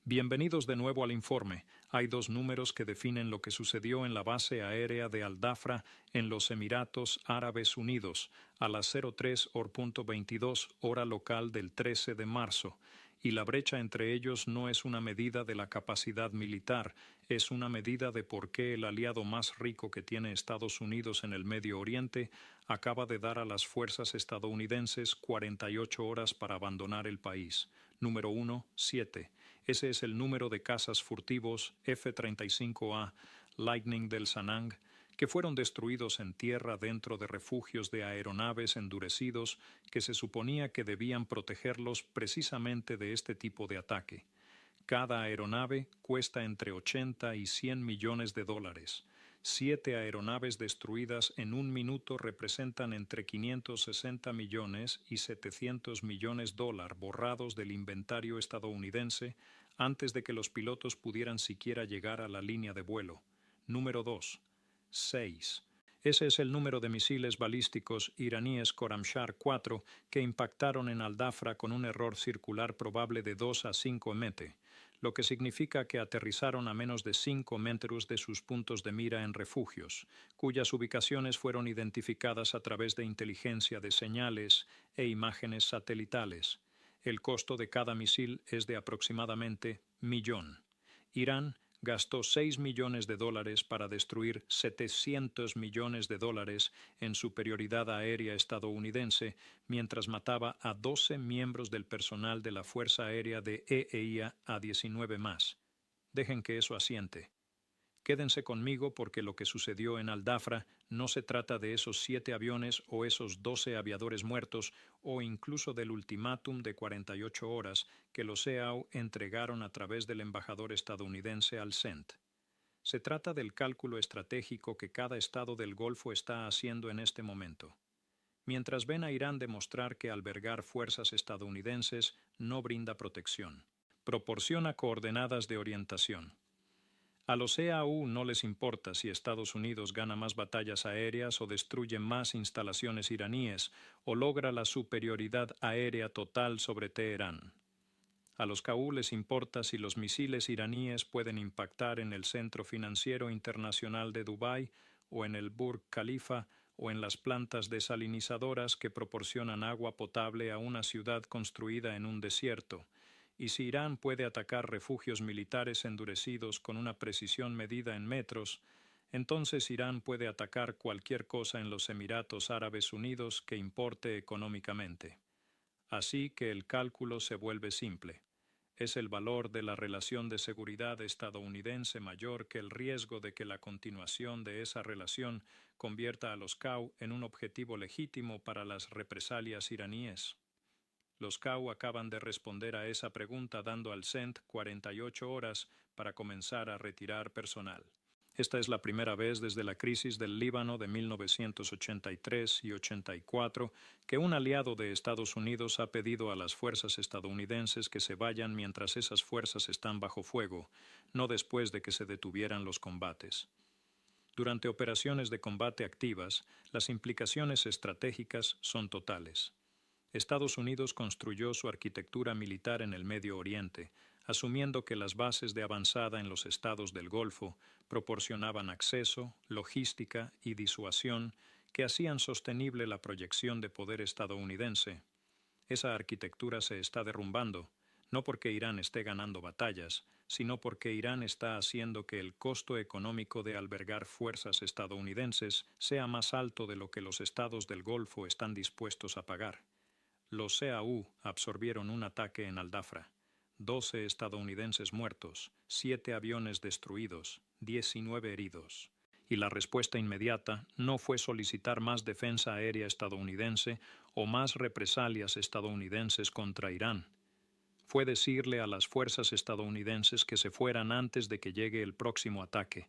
Bienvenidos de nuevo al informe. Hay dos números que definen lo que sucedió en la base aérea de Al-Dhafra en los Emiratos Árabes Unidos a las 03:22 hora local del 13 de marzo. Y la brecha entre ellos no es una medida de la capacidad militar, es una medida de por qué el aliado más rico que tiene Estados Unidos en el Medio Oriente acaba de dar a las fuerzas estadounidenses 48 horas para abandonar el país. Número 1, 7. Ese es el número de cazas furtivos F-35A Lightning del Sanang que fueron destruidos en tierra dentro de refugios de aeronaves endurecidos que se suponía que debían protegerlos precisamente de este tipo de ataque. Cada aeronave cuesta entre 80 y 100 millones de dólares. 7 aeronaves destruidas en un minuto representan entre 560 millones y 700 millones de dólares borrados del inventario estadounidense antes de que los pilotos pudieran siquiera llegar a la línea de vuelo. Número 2. 6. Ese es el número de misiles balísticos iraníes Khorramshahr-4 que impactaron en Al-Dhafra con un error circular probable de 2 a 5 mt, lo que significa que aterrizaron a menos de 5 metros de sus puntos de mira en refugios, cuyas ubicaciones fueron identificadas a través de inteligencia de señales e imágenes satelitales. El costo de cada misil es de aproximadamente $1.000.000. Irán gastó $6 millones para destruir $700 millones en superioridad aérea estadounidense, mientras mataba a 12 miembros del personal de la Fuerza Aérea de EEIA a 19 más. Dejen que eso asiente. Quédense conmigo porque lo que sucedió en Al-Dhafra no se trata de esos 7 aviones o esos 12 aviadores muertos o incluso del ultimátum de 48 horas que los EAU entregaron a través del embajador estadounidense al CENT. Se trata del cálculo estratégico que cada estado del Golfo está haciendo en este momento. Mientras ven a Irán demostrar que albergar fuerzas estadounidenses no brinda protección. Proporciona coordenadas de orientación. A los EAU no les importa si Estados Unidos gana más batallas aéreas o destruye más instalaciones iraníes o logra la superioridad aérea total sobre Teherán. A los KU les importa si los misiles iraníes pueden impactar en el centro financiero internacional de Dubái o en el Burj Khalifa o en las plantas desalinizadoras que proporcionan agua potable a una ciudad construida en un desierto. Y si Irán puede atacar refugios militares endurecidos con una precisión medida en metros, entonces Irán puede atacar cualquier cosa en los Emiratos Árabes Unidos que importe económicamente. Así que el cálculo se vuelve simple. ¿Es el valor de la relación de seguridad estadounidense mayor que el riesgo de que la continuación de esa relación convierta a los KAU en un objetivo legítimo para las represalias iraníes? Los KAU acaban de responder a esa pregunta dando al CENT 48 horas para comenzar a retirar personal. Esta es la primera vez desde la crisis del Líbano de 1983 y 84 que un aliado de Estados Unidos ha pedido a las fuerzas estadounidenses que se vayan mientras esas fuerzas están bajo fuego, no después de que se detuvieran los combates. Durante operaciones de combate activas, las implicaciones estratégicas son totales. Estados Unidos construyó su arquitectura militar en el Medio Oriente, asumiendo que las bases de avanzada en los estados del Golfo proporcionaban acceso, logística y disuasión que hacían sostenible la proyección de poder estadounidense. Esa arquitectura se está derrumbando, no porque Irán esté ganando batallas, sino porque Irán está haciendo que el costo económico de albergar fuerzas estadounidenses sea más alto de lo que los estados del Golfo están dispuestos a pagar. Los EAU absorbieron un ataque en Al-Dhafra. 12 estadounidenses muertos, 7 aviones destruidos, 19 heridos. Y la respuesta inmediata no fue solicitar más defensa aérea estadounidense o más represalias estadounidenses contra Irán. Fue decirle a las fuerzas estadounidenses que se fueran antes de que llegue el próximo ataque.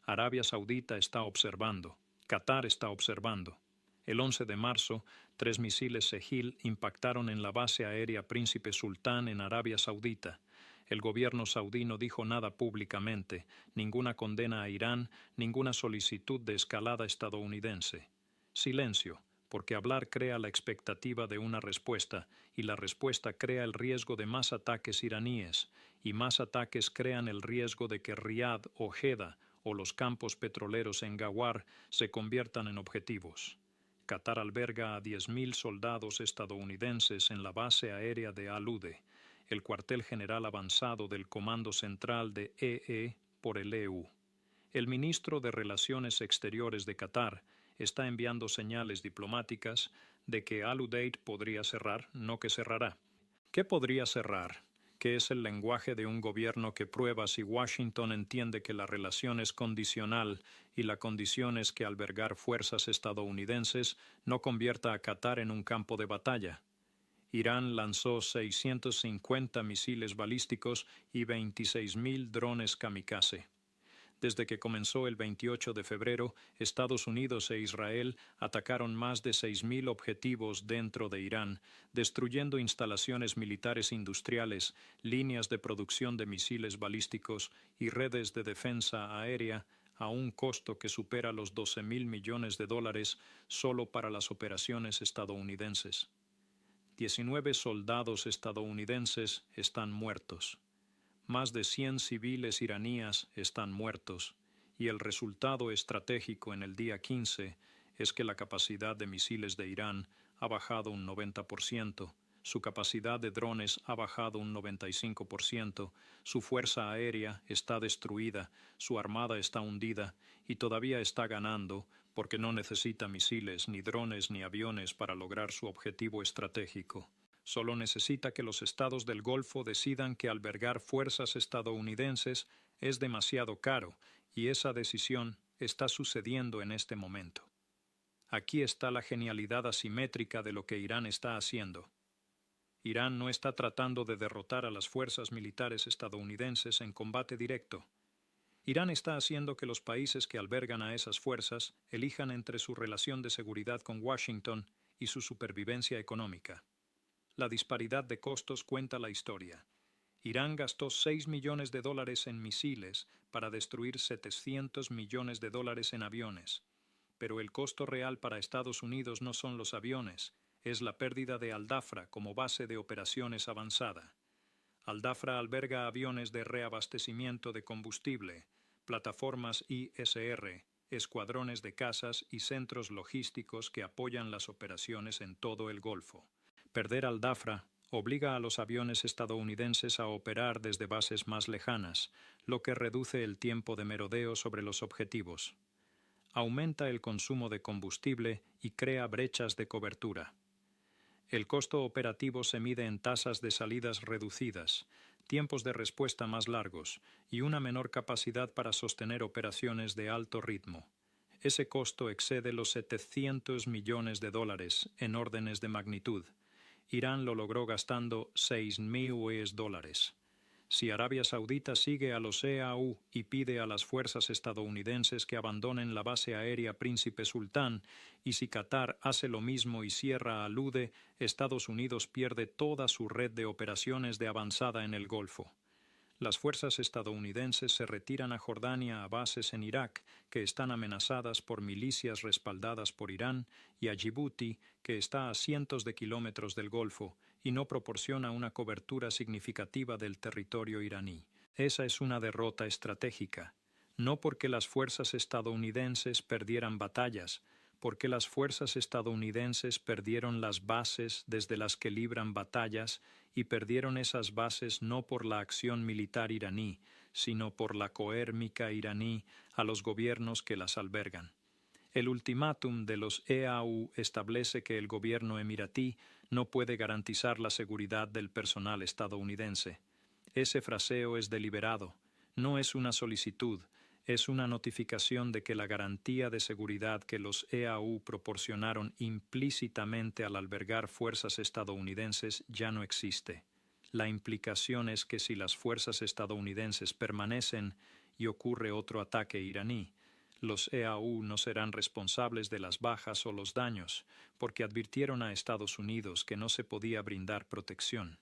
Arabia Saudita está observando. Qatar está observando. El 11 de marzo, 3 misiles Sejil impactaron en la base aérea Príncipe Sultán en Arabia Saudita. El gobierno saudí no dijo nada públicamente, ninguna condena a Irán, ninguna solicitud de escalada estadounidense. Silencio, porque hablar crea la expectativa de una respuesta, y la respuesta crea el riesgo de más ataques iraníes, y más ataques crean el riesgo de que Riad o Jeddah o los campos petroleros en Ghawar se conviertan en objetivos. Qatar alberga a 10.000 soldados estadounidenses en la base aérea de Al-Ude, el cuartel general avanzado del Comando Central de EE por el EU. El ministro de Relaciones Exteriores de Qatar está enviando señales diplomáticas de que Al-Udeid podría cerrar, no que cerrará. ¿Qué podría cerrar? Que es el lenguaje de un gobierno que prueba si Washington entiende que la relación es condicional y la condición es que albergar fuerzas estadounidenses no convierta a Qatar en un campo de batalla. Irán lanzó 650 misiles balísticos y 26.000 drones kamikaze. Desde que comenzó el 28 de febrero, Estados Unidos e Israel atacaron más de 6.000 objetivos dentro de Irán, destruyendo instalaciones militares industriales, líneas de producción de misiles balísticos y redes de defensa aérea a un costo que supera los $12.000 millones solo para las operaciones estadounidenses. 19 soldados estadounidenses están muertos. Más de 100 civiles iraníes están muertos, y el resultado estratégico en el día 15 es que la capacidad de misiles de Irán ha bajado un 90%, su capacidad de drones ha bajado un 95%, su fuerza aérea está destruida, su armada está hundida y todavía está ganando porque no necesita misiles, ni drones, ni aviones para lograr su objetivo estratégico. Solo necesita que los estados del Golfo decidan que albergar fuerzas estadounidenses es demasiado caro, y esa decisión está sucediendo en este momento. Aquí está la genialidad asimétrica de lo que Irán está haciendo. Irán no está tratando de derrotar a las fuerzas militares estadounidenses en combate directo. Irán está haciendo que los países que albergan a esas fuerzas elijan entre su relación de seguridad con Washington y su supervivencia económica. La disparidad de costos cuenta la historia. Irán gastó $6 millones en misiles para destruir $700 millones en aviones. Pero el costo real para Estados Unidos no son los aviones, es la pérdida de Al-Dhafra como base de operaciones avanzada. Al-Dhafra alberga aviones de reabastecimiento de combustible, plataformas ISR, escuadrones de cazas y centros logísticos que apoyan las operaciones en todo el Golfo. Perder Al-Dhafra obliga a los aviones estadounidenses a operar desde bases más lejanas, lo que reduce el tiempo de merodeo sobre los objetivos. Aumenta el consumo de combustible y crea brechas de cobertura. El costo operativo se mide en tasas de salidas reducidas, tiempos de respuesta más largos y una menor capacidad para sostener operaciones de alto ritmo. Ese costo excede los $700 millones en órdenes de magnitud. Irán lo logró gastando $6.000. Si Arabia Saudita sigue a los EAU y pide a las fuerzas estadounidenses que abandonen la base aérea Príncipe Sultán, y si Qatar hace lo mismo y cierra Al-Ude, Estados Unidos pierde toda su red de operaciones de avanzada en el Golfo. Las fuerzas estadounidenses se retiran a Jordania a bases en Irak, que están amenazadas por milicias respaldadas por Irán, y a Djibouti, que está a cientos de kilómetros del Golfo y no proporciona una cobertura significativa del territorio iraní. Esa es una derrota estratégica, no porque las fuerzas estadounidenses perdieran batallas, porque las fuerzas estadounidenses perdieron las bases desde las que libran batallas y perdieron esas bases no por la acción militar iraní, sino por la coérmica iraní a los gobiernos que las albergan. El ultimátum de los EAU establece que el gobierno emiratí no puede garantizar la seguridad del personal estadounidense. Ese fraseo es deliberado, no es una solicitud, es una notificación de que la garantía de seguridad que los EAU proporcionaron implícitamente al albergar fuerzas estadounidenses ya no existe. La implicación es que si las fuerzas estadounidenses permanecen y ocurre otro ataque iraní, los EAU no serán responsables de las bajas o los daños, porque advirtieron a Estados Unidos que no se podía brindar protección.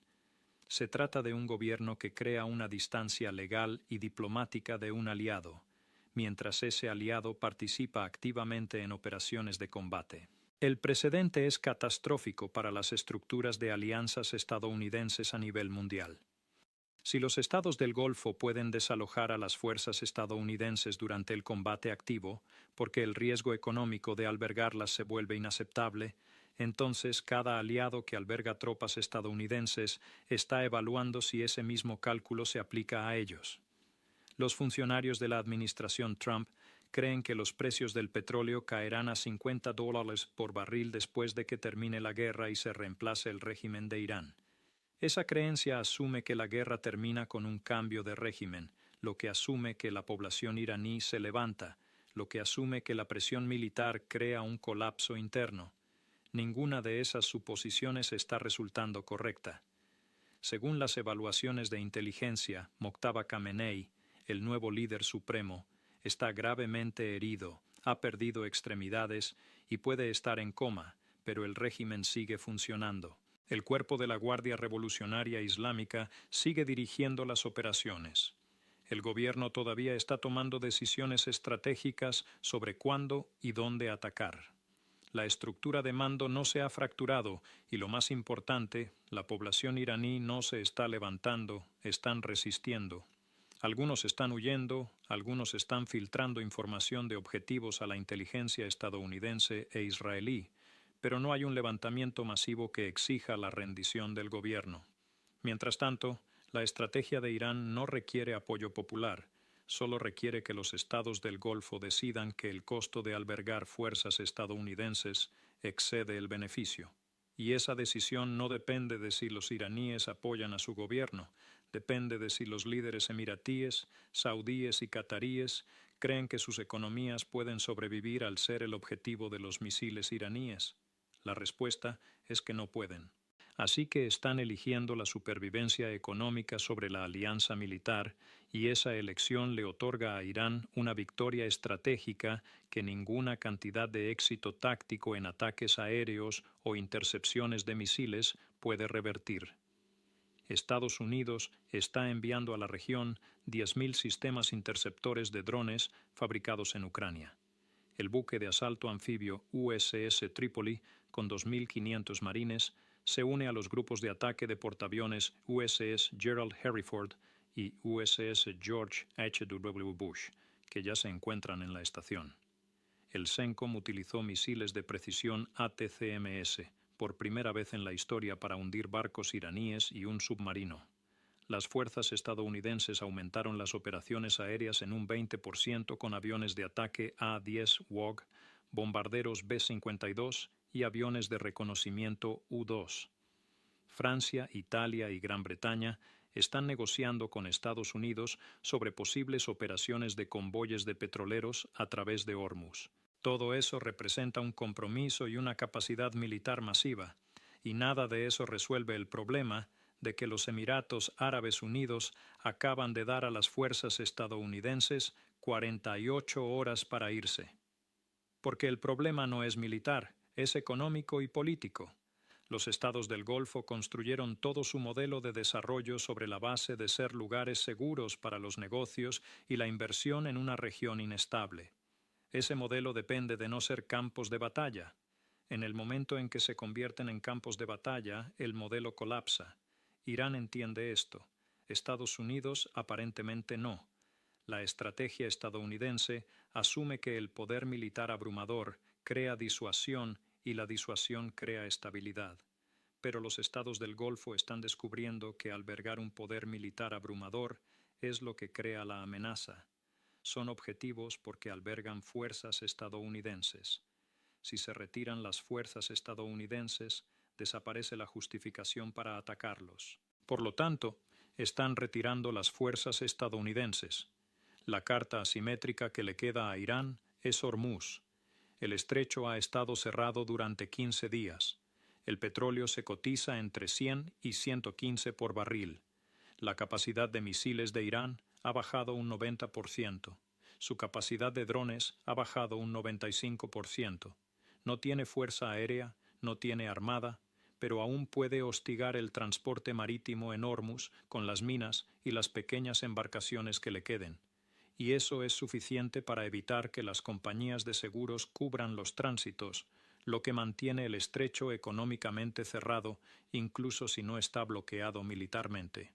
Se trata de un gobierno que crea una distancia legal y diplomática de un aliado, mientras ese aliado participa activamente en operaciones de combate. El precedente es catastrófico para las estructuras de alianzas estadounidenses a nivel mundial. Si los estados del Golfo pueden desalojar a las fuerzas estadounidenses durante el combate activo, porque el riesgo económico de albergarlas se vuelve inaceptable, entonces cada aliado que alberga tropas estadounidenses está evaluando si ese mismo cálculo se aplica a ellos. Los funcionarios de la administración Trump creen que los precios del petróleo caerán a $50 por barril después de que termine la guerra y se reemplace el régimen de Irán. Esa creencia asume que la guerra termina con un cambio de régimen, lo que asume que la población iraní se levanta, lo que asume que la presión militar crea un colapso interno. Ninguna de esas suposiciones está resultando correcta. Según las evaluaciones de inteligencia, Mojtaba Khamenei, el nuevo líder supremo, está gravemente herido, ha perdido extremidades y puede estar en coma, pero el régimen sigue funcionando. El cuerpo de la Guardia Revolucionaria Islámica sigue dirigiendo las operaciones. El gobierno todavía está tomando decisiones estratégicas sobre cuándo y dónde atacar. La estructura de mando no se ha fracturado y, lo más importante, la población iraní no se está levantando, están resistiendo. Algunos están huyendo, algunos están filtrando información de objetivos a la inteligencia estadounidense e israelí, pero no hay un levantamiento masivo que exija la rendición del gobierno. Mientras tanto, la estrategia de Irán no requiere apoyo popular, solo requiere que los estados del Golfo decidan que el costo de albergar fuerzas estadounidenses excede el beneficio. Y esa decisión no depende de si los iraníes apoyan a su gobierno, depende de si los líderes emiratíes, saudíes y cataríes creen que sus economías pueden sobrevivir al ser el objetivo de los misiles iraníes. La respuesta es que no pueden. Así que están eligiendo la supervivencia económica sobre la alianza militar, y esa elección le otorga a Irán una victoria estratégica que ninguna cantidad de éxito táctico en ataques aéreos o intercepciones de misiles puede revertir. Estados Unidos está enviando a la región 10.000 sistemas interceptores de drones fabricados en Ucrania. El buque de asalto anfibio USS Tripoli, con 2.500 marines, se une a los grupos de ataque de portaaviones USS Gerald Hereford y USS George H.W. Bush, que ya se encuentran en la estación. El CENTCOM utilizó misiles de precisión ATCMS por primera vez en la historia para hundir barcos iraníes y un submarino. Las fuerzas estadounidenses aumentaron las operaciones aéreas en un 20% con aviones de ataque A-10 WOG, bombarderos B-52 y aviones de reconocimiento U-2. Francia, Italia y Gran Bretaña están negociando con Estados Unidos sobre posibles operaciones de convoyes de petroleros a través de Hormuz. Todo eso representa un compromiso y una capacidad militar masiva, y nada de eso resuelve el problema de que los Emiratos Árabes Unidos acaban de dar a las fuerzas estadounidenses 48 horas para irse. Porque el problema no es militar, es económico y político. Los estados del Golfo construyeron todo su modelo de desarrollo sobre la base de ser lugares seguros para los negocios y la inversión en una región inestable. Ese modelo depende de no ser campos de batalla. En el momento en que se convierten en campos de batalla, el modelo colapsa. Irán entiende esto. Estados Unidos aparentemente no. La estrategia estadounidense asume que el poder militar abrumador crea disuasión y la disuasión crea estabilidad. Pero los estados del Golfo están descubriendo que albergar un poder militar abrumador es lo que crea la amenaza. Son objetivos porque albergan fuerzas estadounidenses. Si se retiran las fuerzas estadounidenses, desaparece la justificación para atacarlos. Por lo tanto, están retirando las fuerzas estadounidenses. La carta asimétrica que le queda a Irán es Hormuz. El estrecho ha estado cerrado durante 15 días. El petróleo se cotiza entre 100 y 115 por barril. La capacidad de misiles de Irán ha bajado un 90%. Su capacidad de drones ha bajado un 95%. No tiene fuerza aérea, no tiene armada, pero aún puede hostigar el transporte marítimo en Hormuz con las minas y las pequeñas embarcaciones que le queden. Y eso es suficiente para evitar que las compañías de seguros cubran los tránsitos, lo que mantiene el estrecho económicamente cerrado, incluso si no está bloqueado militarmente.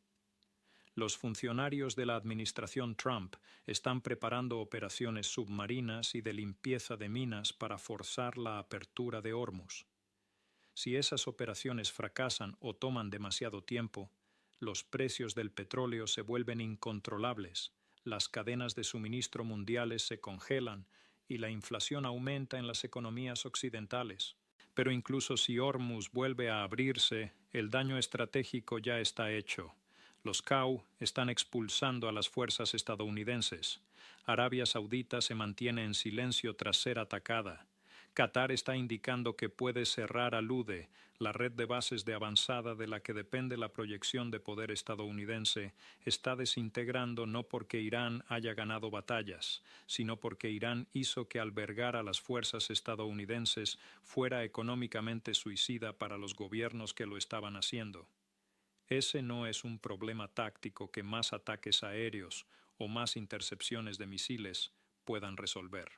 Los funcionarios de la administración Trump están preparando operaciones submarinas y de limpieza de minas para forzar la apertura de Hormuz. Si esas operaciones fracasan o toman demasiado tiempo, los precios del petróleo se vuelven incontrolables, las cadenas de suministro mundiales se congelan y la inflación aumenta en las economías occidentales. Pero incluso si Hormuz vuelve a abrirse, el daño estratégico ya está hecho. Los CAU están expulsando a las fuerzas estadounidenses. Arabia Saudita se mantiene en silencio tras ser atacada. Qatar está indicando que puede cerrar al-Ude, la red de bases de avanzada de la que depende la proyección de poder estadounidense, está desintegrando no porque Irán haya ganado batallas, sino porque Irán hizo que albergar a las fuerzas estadounidenses fuera económicamente suicida para los gobiernos que lo estaban haciendo. Ese no es un problema táctico que más ataques aéreos o más intercepciones de misiles puedan resolver.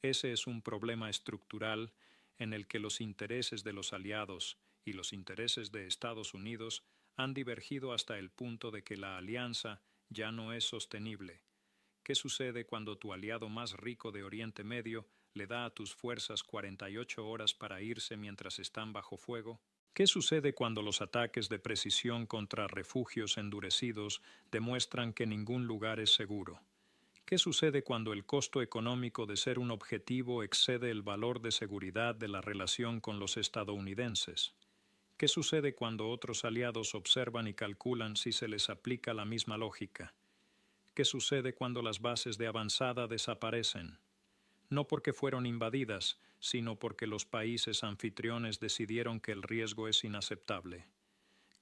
Ese es un problema estructural en el que los intereses de los aliados y los intereses de Estados Unidos han divergido hasta el punto de que la alianza ya no es sostenible. ¿Qué sucede cuando tu aliado más rico de Oriente Medio le da a tus fuerzas 48 horas para irse mientras están bajo fuego? ¿Qué sucede cuando los ataques de precisión contra refugios endurecidos demuestran que ningún lugar es seguro? ¿Qué sucede cuando el costo económico de ser un objetivo excede el valor de seguridad de la relación con los estadounidenses? ¿Qué sucede cuando otros aliados observan y calculan si se les aplica la misma lógica? ¿Qué sucede cuando las bases de avanzada desaparecen? No porque fueron invadidas, sino porque los países anfitriones decidieron que el riesgo es inaceptable.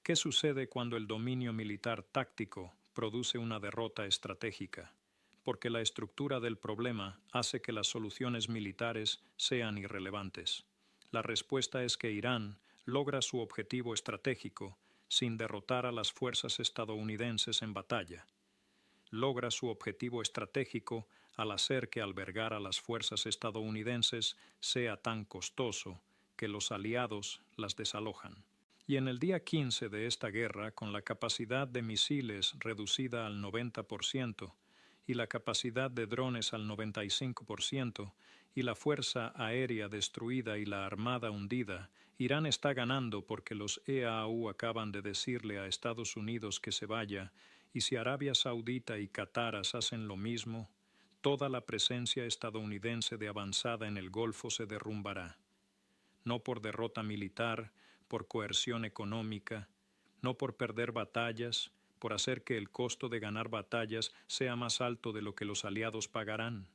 ¿Qué sucede cuando el dominio militar táctico produce una derrota estratégica? Porque la estructura del problema hace que las soluciones militares sean irrelevantes. La respuesta es que Irán logra su objetivo estratégico sin derrotar a las fuerzas estadounidenses en batalla. Logra su objetivo estratégico al hacer que albergar a las fuerzas estadounidenses sea tan costoso que los aliados las desalojan. Y en el día 15 de esta guerra, con la capacidad de misiles reducida al 90%, y la capacidad de drones al 95%, y la fuerza aérea destruida y la armada hundida, Irán está ganando porque los EAU acaban de decirle a Estados Unidos que se vaya, y si Arabia Saudita y Qatar hacen lo mismo, toda la presencia estadounidense de avanzada en el Golfo se derrumbará. No por derrota militar, por coerción económica, no por perder batallas, por hacer que el costo de ganar batallas sea más alto de lo que los aliados pagarán.